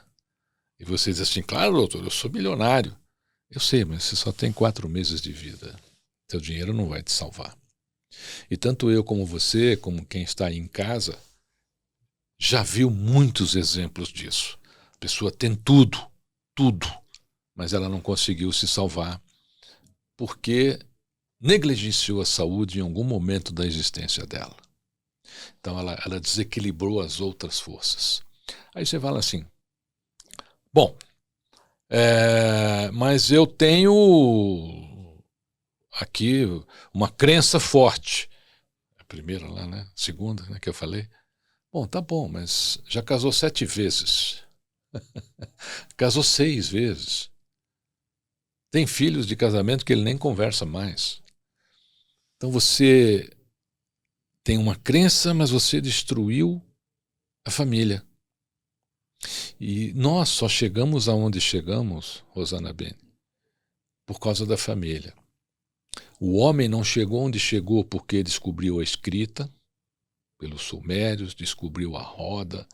E você diz assim, claro, doutor, eu sou milionário. Eu sei, mas você só tem 4 meses de vida. Seu dinheiro não vai te salvar. E tanto eu como você, como quem está aí em casa, já viu muitos exemplos disso. A pessoa tem tudo, mas ela não conseguiu se salvar porque negligenciou a saúde em algum momento da existência dela. Então ela desequilibrou as outras forças. Aí você fala assim, bom, mas eu tenho aqui uma crença forte. A primeira lá, né? A segunda, né, que eu falei. Bom, tá bom, mas já casou 7 vezes. Casou 6 vezes. Tem filhos de casamento que ele nem conversa mais. Então você tem uma crença, mas você destruiu a família. E nós só chegamos aonde chegamos, Rosana Bene, por causa da família. O homem não chegou onde chegou porque descobriu a escrita, pelos sumérios, descobriu a roda,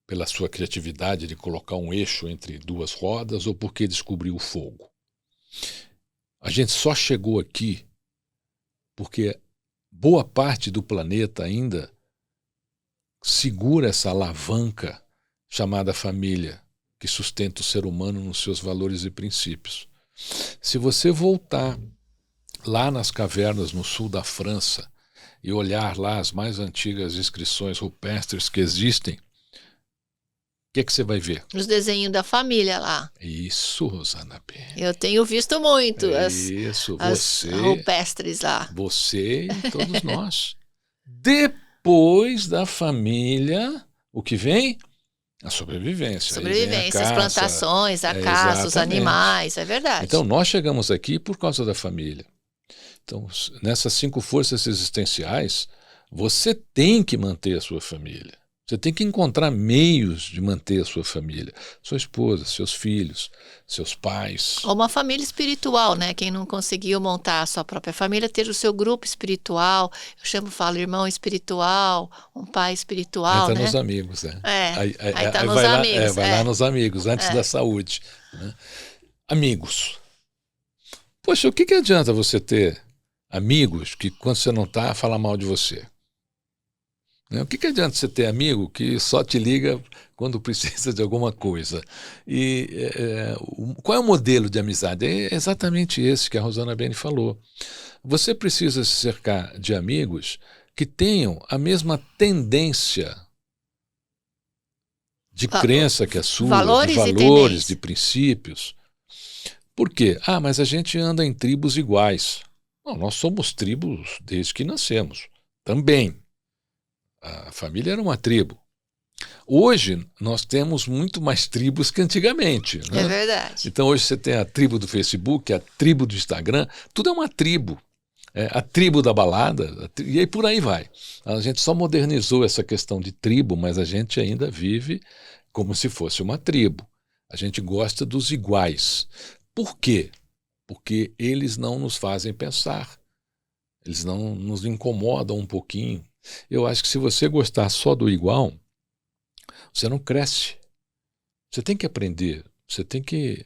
pela sua criatividade de colocar um eixo entre duas rodas, ou porque descobriu o fogo. A gente só chegou aqui porque boa parte do planeta ainda segura essa alavanca chamada família, que sustenta o ser humano nos seus valores e princípios. Se você voltar lá nas cavernas no sul da França e olhar lá as mais antigas inscrições rupestres que existem, o que você vai ver? Os desenhos da família lá. Isso, Rosana B. Eu tenho visto muito Isso, as rupestres lá. Você e todos nós. Depois da família, o que vem? A sobrevivência. Sobrevivência, as plantações, a caça, os animais, é verdade. Então, nós chegamos aqui por causa da família. Então, nessas 5 forças existenciais, você tem que manter a sua família. Você tem que encontrar meios de manter a sua família. Sua esposa, seus filhos, seus pais. Ou uma família espiritual, né? Quem não conseguiu montar a sua própria família, ter o seu grupo espiritual. Eu falo irmão espiritual, um pai espiritual, Aí né? nos amigos, né? Aí tá nos amigos. Vai lá nos amigos, antes da saúde. Né? Amigos. Poxa, o que adianta você ter amigos que, quando você não está, falam mal de você? O que adianta você ter amigo que só te liga quando precisa de alguma coisa? E qual é o modelo de amizade? É exatamente esse que a Rosana Bene falou. Você precisa se cercar de amigos que tenham a mesma tendência de crença que a sua, de valores, de princípios. Por quê? Mas a gente anda em tribos iguais. Não, nós somos tribos desde que nascemos. Também. A família era uma tribo. Hoje, nós temos muito mais tribos que antigamente. Né? É verdade. Então, hoje você tem a tribo do Facebook, a tribo do Instagram, tudo é uma tribo. A tribo da balada, e aí por aí vai. A gente só modernizou essa questão de tribo, mas a gente ainda vive como se fosse uma tribo. A gente gosta dos iguais. Por quê? Porque eles não nos fazem pensar. Eles não nos incomodam um pouquinho. Eu acho que se você gostar só do igual, você não cresce. Você tem que aprender, você tem que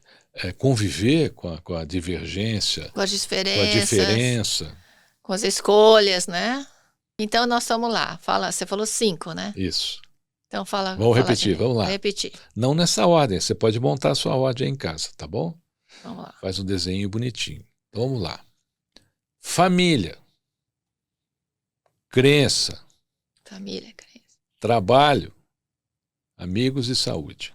conviver com a divergência, com as diferenças, com a diferença, com as escolhas, né? Então nós estamos lá. Você falou 5, né? Isso. Então fala. Vamos repetir, vamos lá. Repetir. Não nessa ordem, você pode montar a sua ordem em casa, tá bom? Vamos lá. Faz um desenho bonitinho. Então, vamos lá. Família. Crença. Família, crença. Trabalho. Amigos e saúde.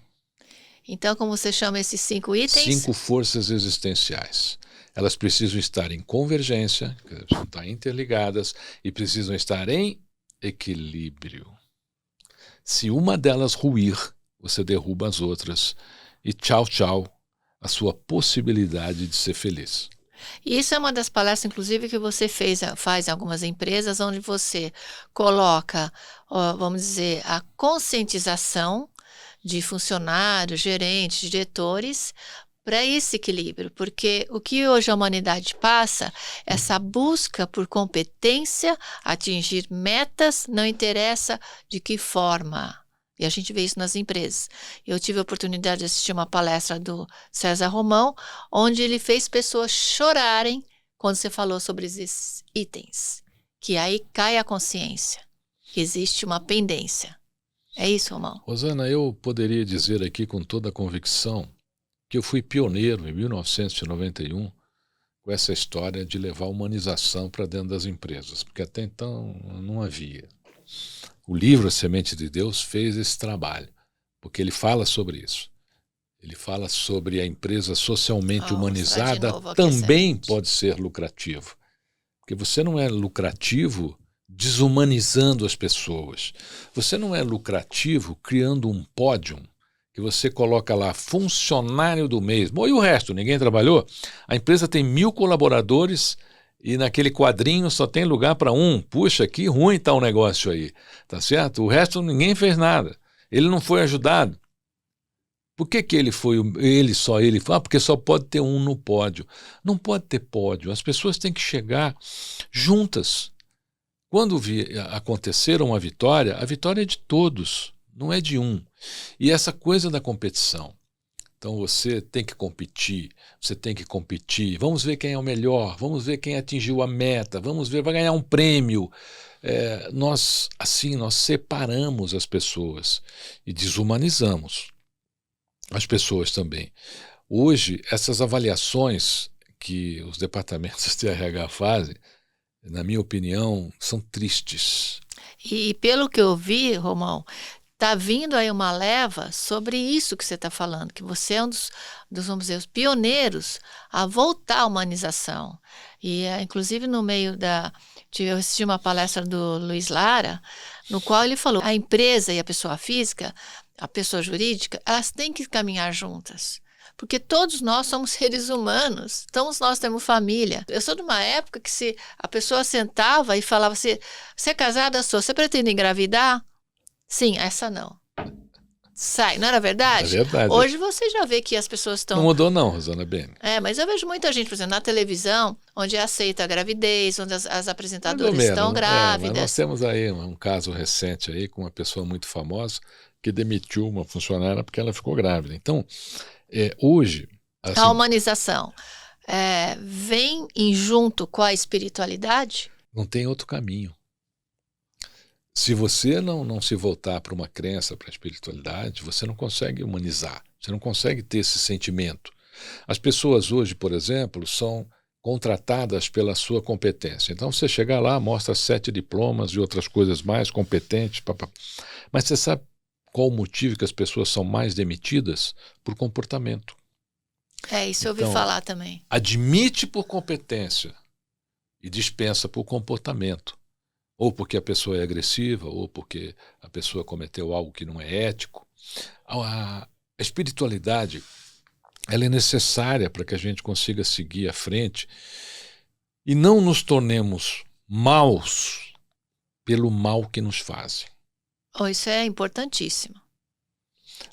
Então, como você chama esses 5 itens? 5 forças existenciais. Elas precisam estar em convergência, precisam estar interligadas e precisam estar em equilíbrio. Se uma delas ruir, você derruba as outras e tchau, tchau, a sua possibilidade de ser feliz. E isso é uma das palestras, inclusive, que você faz em algumas empresas, onde você coloca, vamos dizer, a conscientização de funcionários, gerentes, diretores, para esse equilíbrio. Porque o que hoje a humanidade passa, essa busca por competência, atingir metas, não interessa de que forma. E a gente vê isso nas empresas. Eu tive a oportunidade de assistir uma palestra do César Romão, onde ele fez pessoas chorarem quando você falou sobre esses itens. Que aí cai a consciência, que existe uma pendência. É isso, Romão? Rosana, eu poderia dizer aqui com toda a convicção que eu fui pioneiro em 1991 com essa história de levar a humanização para dentro das empresas, porque até então não havia. O livro A Semente de Deus fez esse trabalho, porque ele fala sobre isso. Ele fala sobre a empresa socialmente humanizada também pode ser lucrativo. Porque você não é lucrativo desumanizando as pessoas. Você não é lucrativo criando um pódio que você coloca lá funcionário do mês. Bom, e o resto? Ninguém trabalhou? A empresa tem 1000 colaboradores e naquele quadrinho só tem lugar para um. Puxa, que ruim está o negócio aí. Tá certo? O resto ninguém fez nada. Ele não foi ajudado. Por que ele foi só ele? Porque só pode ter um no pódio. Não pode ter pódio. As pessoas têm que chegar juntas. Quando acontecer uma vitória, a vitória é de todos, não é de um. E essa coisa da competição. Então você tem que competir, vamos ver quem é o melhor, vamos ver quem atingiu a meta, vamos ver, vai ganhar um prêmio. Nós separamos as pessoas e desumanizamos as pessoas também. Hoje, essas avaliações que os departamentos de RH fazem, na minha opinião, são tristes. E pelo que eu vi, Romão, está vindo aí uma leva sobre isso que você está falando, que você é um dos, vamos dizer, os pioneiros a voltar à humanização. E, inclusive, no meio eu assisti uma palestra do Luiz Lara, no qual ele falou, a empresa e a pessoa física, a pessoa jurídica, elas têm que caminhar juntas. Porque todos nós somos seres humanos, todos nós temos família. Eu sou de uma época que se a pessoa sentava e falava, você é casada? Sou. Você pretende engravidar? Sim, essa não. Sai, não era verdade? É verdade. Hoje você já vê que as pessoas estão... Não mudou não, Rosana Bene. Mas eu vejo muita gente, por exemplo, na televisão, onde aceita a gravidez, onde as apresentadoras estão grávidas. Mas nós temos aí um caso recente aí com uma pessoa muito famosa que demitiu uma funcionária porque ela ficou grávida. Então, hoje... Assim, a humanização vem junto com a espiritualidade? Não tem outro caminho. Se você não se voltar para uma crença, para a espiritualidade, você não consegue humanizar, você não consegue ter esse sentimento. As pessoas hoje, por exemplo, são contratadas pela sua competência. Então você chega lá, mostra 7 diplomas e outras coisas mais competentes, mas você sabe qual o motivo que as pessoas são mais demitidas? Por comportamento. Isso eu ouvi falar também. Admite por competência e dispensa por comportamento. Ou porque a pessoa é agressiva, ou porque a pessoa cometeu algo que não é ético. A espiritualidade, ela é necessária para que a gente consiga seguir à frente e não nos tornemos maus pelo mal que nos fazem. Isso é importantíssimo.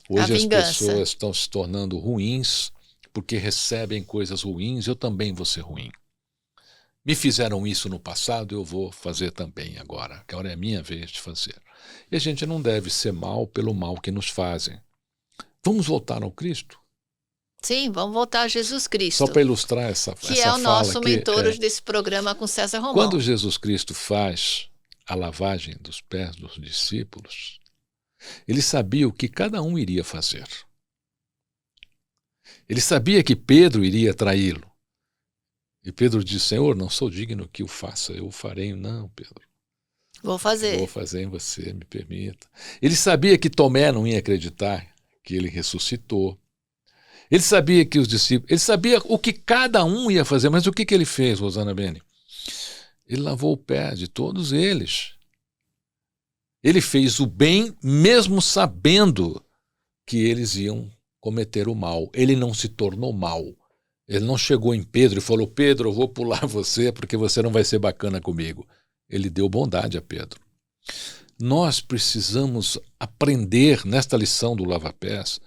Hoje as pessoas estão se tornando ruins porque recebem coisas ruins, eu também vou ser ruim. Me fizeram isso no passado, eu vou fazer também agora. Agora é a minha vez de fazer. E a gente não deve ser mal pelo mal que nos fazem. Vamos voltar ao Cristo? Sim, vamos voltar a Jesus Cristo. Só para ilustrar essa fala. Que é o nosso mentor hoje desse programa com César Romão. Quando Jesus Cristo faz a lavagem dos pés dos discípulos, ele sabia o que cada um iria fazer. Ele sabia que Pedro iria traí-lo. E Pedro disse, Senhor, não sou digno que o faça, eu o farei. Não, Pedro. Vou fazer. Vou fazer em você, me permita. Ele sabia que Tomé não ia acreditar que ele ressuscitou. Ele sabia que os discípulos... Ele sabia o que cada um ia fazer, mas o que ele fez, Rosana Bene? Ele lavou o pé de todos eles. Ele fez o bem mesmo sabendo que eles iam cometer o mal. Ele não se tornou mal. Ele não chegou em Pedro e falou, Pedro, eu vou pular você porque você não vai ser bacana comigo. Ele deu bondade a Pedro. Nós precisamos aprender, nesta lição do lava-pés,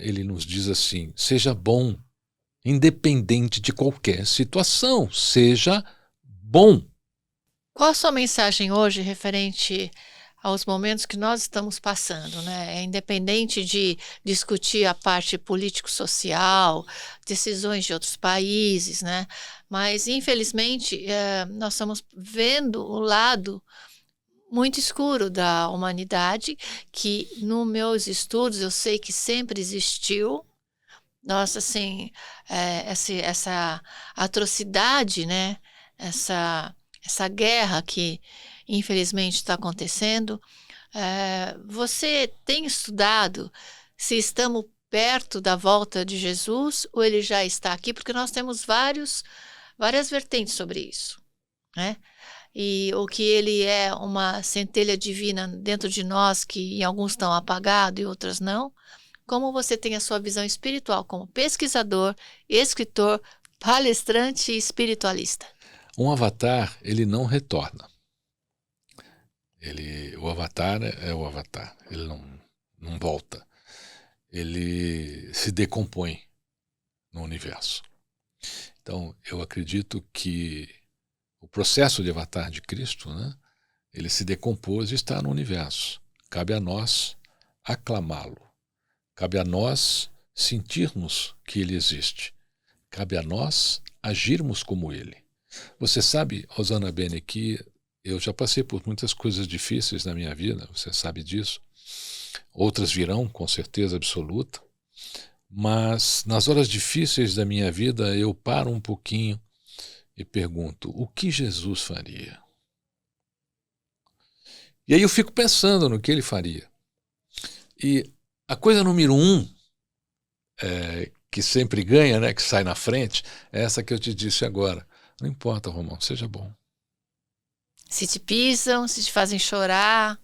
ele nos diz assim, seja bom, independente de qualquer situação, seja bom. Qual a sua mensagem hoje referente aos momentos que nós estamos passando, né? Independente de discutir a parte político-social, decisões de outros países, né? Mas, infelizmente, nós estamos vendo o lado muito escuro da humanidade, que, nos meus estudos, eu sei que sempre existiu. Nossa, assim, essa atrocidade, né? Essa guerra que infelizmente está acontecendo. Você tem estudado se estamos perto da volta de Jesus ou ele já está aqui? Porque nós temos várias vertentes sobre isso, né? E o que ele é uma centelha divina dentro de nós, que em alguns estão apagados e outras não. Como você tem a sua visão espiritual como pesquisador, escritor, palestrante e espiritualista? Um avatar, ele não retorna. O avatar é o avatar. Ele não volta. Ele se decompõe no universo. Então, eu acredito que o processo de avatar de Cristo, né, ele se decompôs e está no universo. Cabe a nós aclamá-lo. Cabe a nós sentirmos que ele existe. Cabe a nós agirmos como ele. Você sabe, Rosana Bene, que eu já passei por muitas coisas difíceis na minha vida, você sabe disso. Outras virão, com certeza absoluta. Mas nas horas difíceis da minha vida, eu paro um pouquinho e pergunto, o que Jesus faria? E aí eu fico pensando no que ele faria. E a coisa número 1, que sempre ganha, né, que sai na frente, é essa que eu te disse agora. Não importa, Romão, seja bom. Se te pisam, se te fazem chorar,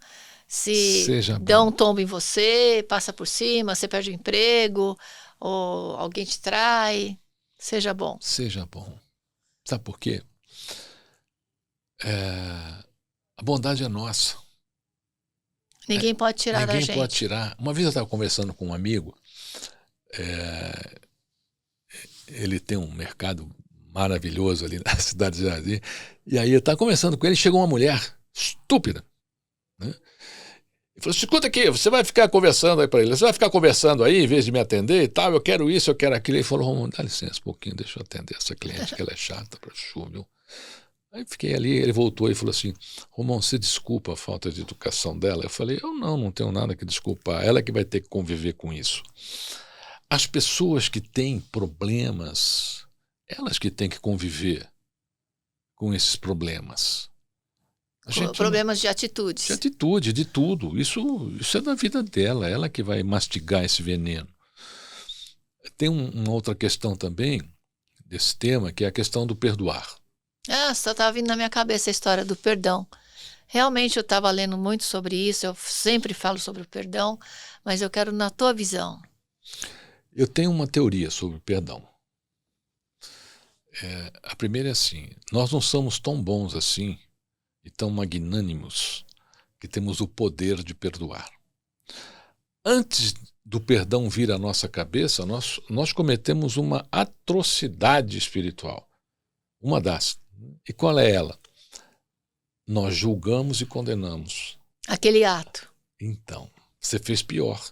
se Seja dão bom. um tombo em você, passa por cima, você perde o emprego, ou alguém te trai, seja bom. Seja bom. Sabe por quê? A bondade é nossa. Ninguém pode tirar da Ninguém gente. pode tirar. Uma vez eu estava conversando com um amigo, ele tem um mercado maravilhoso ali na cidade de Jardim, e aí eu estava conversando com ele, chegou uma mulher estúpida, né? Ele falou, escuta aqui, você vai ficar conversando aí para ele, você vai ficar conversando aí em vez de me atender e tal, eu quero isso, eu quero aquilo. Ele falou, Romulo, dá licença um pouquinho, deixa eu atender essa cliente, que ela é chata pra chuva, viu? Aí fiquei ali, ele voltou e falou assim, Romão, você desculpa a falta de educação dela? Eu falei, eu não tenho nada que desculpar, ela que vai ter que conviver com isso. As pessoas que têm problemas, elas que têm que conviver com esses problemas. Problemas de atitudes. De atitude, de tudo. Isso é da vida dela, ela que vai mastigar esse veneno. Tem uma outra questão também desse tema, que é a questão do perdoar. Só estava vindo na minha cabeça a história do perdão. Realmente eu estava lendo muito sobre isso, eu sempre falo sobre o perdão, mas eu quero na tua visão. Eu tenho uma teoria sobre o perdão. A primeira é assim, nós não somos tão bons assim e tão magnânimos que temos o poder de perdoar. Antes do perdão vir à nossa cabeça, nós cometemos uma atrocidade espiritual. Uma das. E qual é ela? Nós julgamos e condenamos. Aquele ato. Então, você fez pior.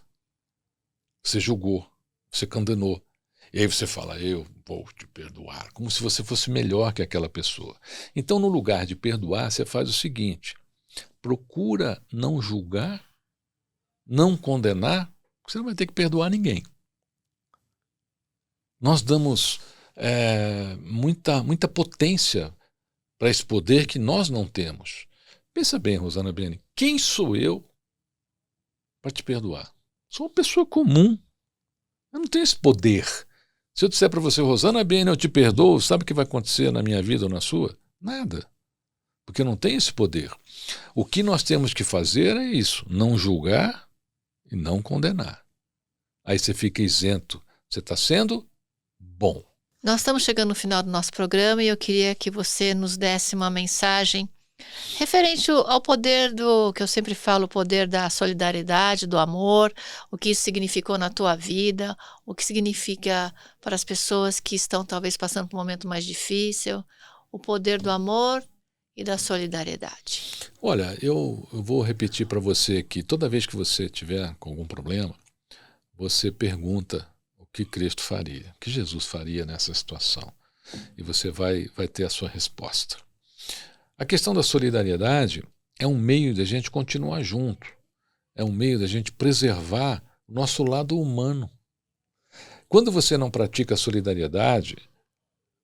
Você julgou, você condenou. E aí você fala, eu vou te perdoar, como se você fosse melhor que aquela pessoa. Então, no lugar de perdoar, você faz o seguinte, procura não julgar, não condenar, porque você não vai ter que perdoar ninguém. Nós damos muita potência para esse poder que nós não temos. Pensa bem, Rosana Bene, quem sou eu para te perdoar? Sou uma pessoa comum. Eu não tenho esse poder. Se eu disser para você, Rosana Bene, eu te perdoo, sabe o que vai acontecer na minha vida ou na sua? Nada. Porque eu não tenho esse poder. O que nós temos que fazer é isso, não julgar e não condenar. Aí você fica isento. Você está sendo bom. Nós estamos chegando no final do nosso programa e eu queria que você nos desse uma mensagem referente ao poder que eu sempre falo, o poder da solidariedade, do amor, o que isso significou na tua vida, o que significa para as pessoas que estão talvez passando por um momento mais difícil, o poder do amor e da solidariedade. Olha, eu vou repetir para você que toda vez que você tiver com algum problema, você pergunta o que Cristo faria, o que Jesus faria nessa situação. E você vai ter a sua resposta. A questão da solidariedade é um meio de a gente continuar junto. É um meio de a gente preservar o nosso lado humano. Quando você não pratica a solidariedade,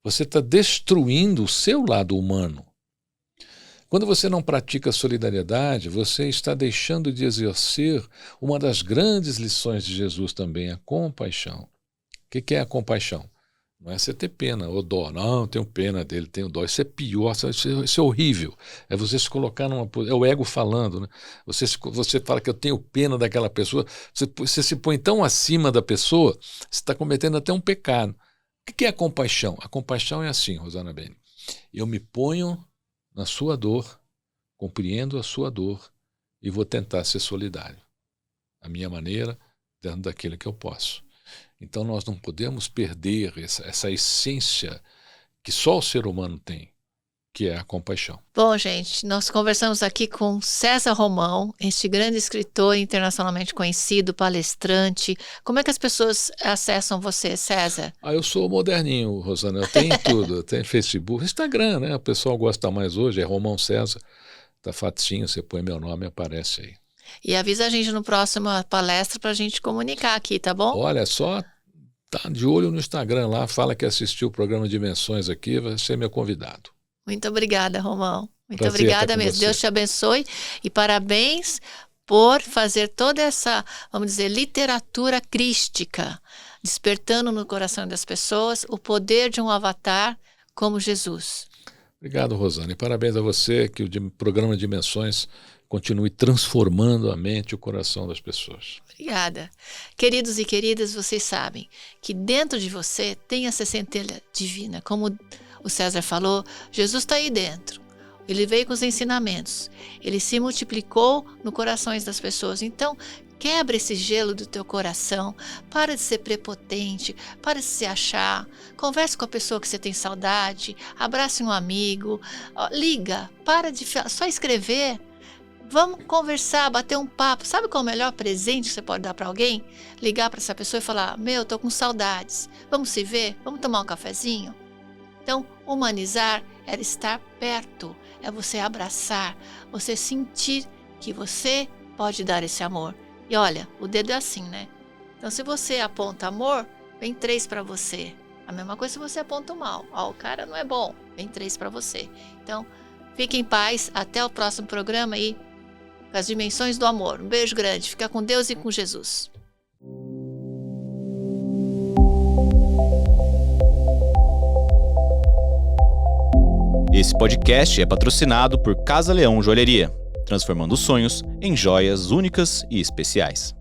você está destruindo o seu lado humano. Quando você não pratica a solidariedade, você está deixando de exercer uma das grandes lições de Jesus também, a compaixão. O que é a compaixão? Não é você ter pena ou dó. Não, eu tenho pena dele, tenho dó. Isso é pior, isso é horrível. É você se colocar numa... É o ego falando, né? Você fala que eu tenho pena daquela pessoa, você se põe tão acima da pessoa, você está cometendo até um pecado. O que é a compaixão? A compaixão é assim, Rosana Bene. Eu me ponho na sua dor, compreendo a sua dor e vou tentar ser solidário. a minha maneira, dentro daquilo que eu posso. Então nós não podemos perder essa essência que só o ser humano tem, que é a compaixão. Bom, gente, nós conversamos aqui com César Romão, este grande escritor internacionalmente conhecido, palestrante. Como é que as pessoas acessam você, César? Eu sou moderninho, Rosana, eu tenho tudo, eu tenho Facebook, Instagram, né? O pessoal gosta mais hoje, é Romão César, tá facinho, você põe meu nome e aparece aí. E avisa a gente no próximo palestra para a gente comunicar aqui, tá bom? Olha, só tá de olho no Instagram lá, fala que assistiu o programa Dimensões aqui, vai ser meu convidado. Muito obrigada, Romão. Muito Prazer obrigada estar com mesmo. você. Deus te abençoe e parabéns por fazer toda essa, vamos dizer, literatura crística, despertando no coração das pessoas o poder de um avatar como Jesus. Obrigado, Rosana, e parabéns a você, que o programa Dimensões continue transformando a mente e o coração das pessoas. Obrigada. Queridos e queridas, vocês sabem que dentro de você tem essa centelha divina. Como o César falou, Jesus está aí dentro. Ele veio com os ensinamentos. Ele se multiplicou no corações das pessoas. Então, quebra esse gelo do teu coração. Para de ser prepotente. Para de se achar. Converse com a pessoa que você tem saudade. Abrace um amigo. Liga. Para de só escrever. Vamos conversar, bater um papo. Sabe qual é o melhor presente que você pode dar para alguém? Ligar para essa pessoa e falar: meu, tô com saudades. Vamos se ver? Vamos tomar um cafezinho? Então, humanizar é estar perto, é você abraçar, você sentir que você pode dar esse amor. E olha, o dedo é assim, né? Então, se você aponta amor, vem 3 para você. A mesma coisa se você aponta o mal. O cara não é bom, vem 3 para você. Então, fique em paz, até o próximo programa aí, com as dimensões do amor. Um beijo grande, fica com Deus e com Jesus. Esse podcast é patrocinado por Casa Leão Joalheria, transformando sonhos em joias únicas e especiais.